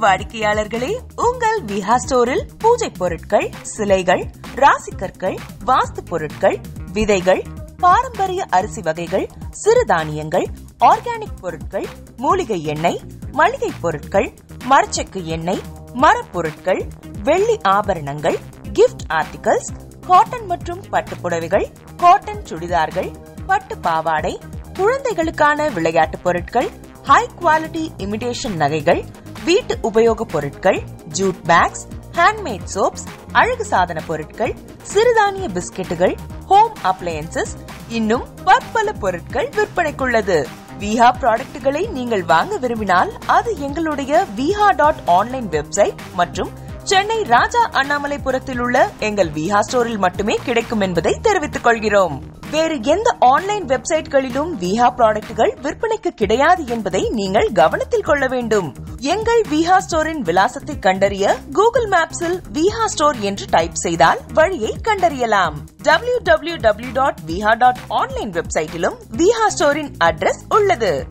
வாடிக்கையாளர்களே, உங்கள் விஹா ஸ்டோரில் பூஜை பொருட்கள், சிலைகள், ராசிக்கற்கள், வாஸ்து பொருட்கள், விதைகள், பாரம்பரிய அரிசி வகைகள், சிறுதானியங்கள், ஆர்கானிக் பொருட்கள், மூலிகை எண்ணெய், மளிகை பொருட்கள், மரச்செக்கு எண்ணெய், மரப்பொருட்கள், வெள்ளி ஆபரணங்கள், கிஃப்ட் ஆர்டிகல்ஸ், காட்டன் மற்றும் பட்டு புடவைகள், காட்டன் சுடிதார்கள், பட்டு பாவாடை, குழந்தைகளுக்கான விளையாட்டு பொருட்கள், ஹை குவாலிட்டி இமிடேஷன் நகைகள், வீட்டு உபயோக பொருட்கள், ஜூட் பேக்ஸ், ஹேண்ட்மேட் சோப்ஸ், அழகு சாதன பொருட்கள், சிறுதானிய பிஸ்கெட்டுகள், ஹோம் அப்ளையன்சஸ், இன்னும் பற்பல பொருட்கள் விற்பனைக்குள்ளது. விஹா ப்ராடக்ட்களை நீங்கள் வாங்க விரும்பினால் அது எங்களுடைய viha.online வெப்சைட் மற்றும் சென்னை ராஜா அண்ணாமலைபுரத்தில் உள்ள எங்கள் விஹா ஸ்டோரில் மட்டுமே கிடைக்கும் என்பதை தெரிவித்துக் கொள்கிறோம். வேறு எந்த ஆன்லைன் வெப்சைட்களிலும் விஹா ப்ராடக்ட்கள் விற்பனைக்கு கிடையாது என்பதை நீங்கள் கவனத்தில் கொள்ள வேண்டும். எங்கள் விஹா ஸ்டோரின் விலாசத்தை கண்டறிய கூகுள் மேப்ஸில் விஹா ஸ்டோர் என்று டைப் செய்தால் வழியை கண்டறியலாம். www.viha.online வெப்சைட்டிலும் விஹா ஸ்டோரின் அட்ரஸ் உள்ளது.